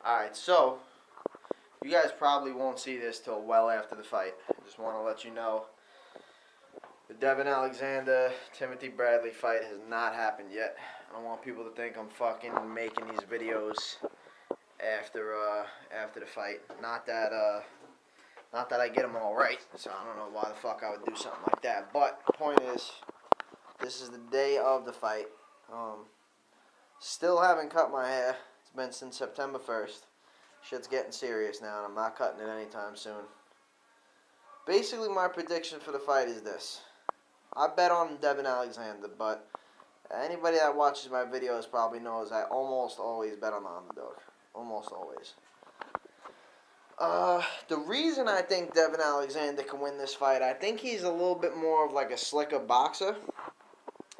Alright, so you guys probably won't see this till well after the fight. I just want to let you know the Devon Alexander Timothy Bradley fight has not happened yet. I don't want people to think I'm fucking making these videos after the fight. Not that I get them all right, so I don't know why the fuck I would do something like that. But the point is, this is the day of the fight. Still haven't cut my hair. It's been since September 1st. Shit's getting serious now, and I'm not cutting it anytime soon. Basically, my prediction for the fight is this. I bet on Devon Alexander, but anybody that watches my videos probably knows I almost always bet on the underdog. Almost always. The reason I think Devon Alexander can win this fight, I think he's a little bit more of like a slicker boxer.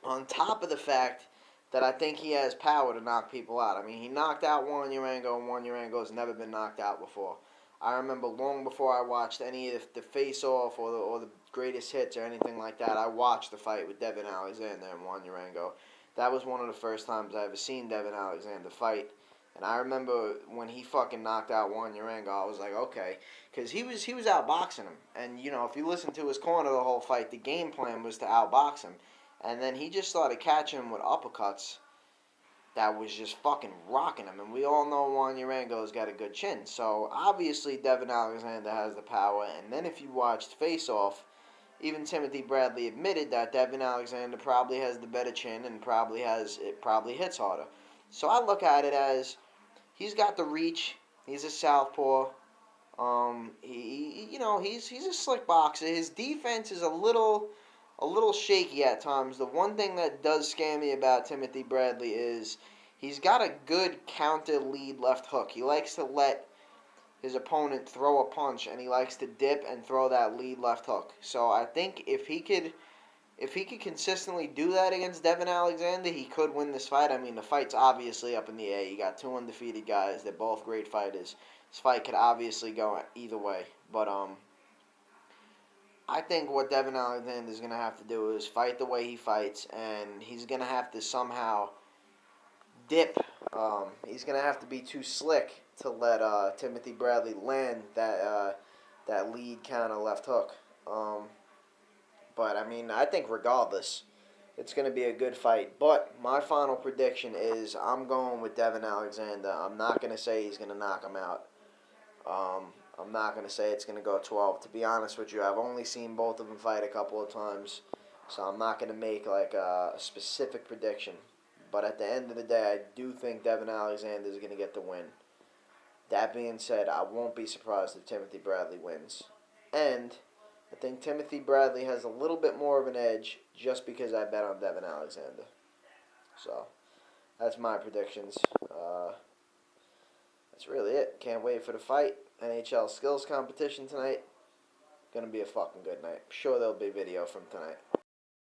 On top of the fact that I think he has power to knock people out. I mean, he knocked out Juan Urango, and Juan Urango has never been knocked out before. I remember long before I watched any of the face-off or the greatest hits or anything like that, I watched the fight with Devon Alexander and Juan Urango. That was one of the first times I ever seen Devon Alexander fight. And I remember when he fucking knocked out Juan Urango, I was like, okay. Because he was outboxing him. And, you know, if you listen to his corner the whole fight, the game plan was to outbox him. And then he just started catching him with uppercuts that was just fucking rocking him. And we all know Juan Urango's got a good chin. So, obviously, Devon Alexander has the power. And then if you watched Face Off, even Timothy Bradley admitted that Devon Alexander probably has the better chin and probably hits harder. So, I look at it as he's got the reach. He's a southpaw. He's a slick boxer. His defense is a little shaky at times. The one thing that does scare me about Timothy Bradley is he's got a good counter lead left hook. He likes to let his opponent throw a punch, and he likes to dip and throw that lead left hook. So I think if he could consistently do that against Devon Alexander, he could win this fight. I mean, the fight's obviously up in the air. You got two undefeated guys. They're both great fighters. This fight could obviously go either way. But I think what Devon Alexander is going to have to do is fight the way he fights, and he's going to have to somehow dip. He's going to have to be too slick to let Timothy Bradley land that lead kind of left hook. But, I mean, I think regardless, it's going to be a good fight. But my final prediction is I'm going with Devon Alexander. I'm not going to say he's going to knock him out. I'm not going to say it's going to go 12. To be honest with you, I've only seen both of them fight a couple of times, so I'm not going to make like a specific prediction. But at the end of the day, I do think Devon Alexander is going to get the win. That being said, I won't be surprised if Timothy Bradley wins. And I think Timothy Bradley has a little bit more of an edge just because I bet on Devon Alexander. So, that's my predictions. That's really it. Can't wait for the fight. NHL skills competition tonight. Gonna be a fucking good night. I'm sure there'll be video from tonight.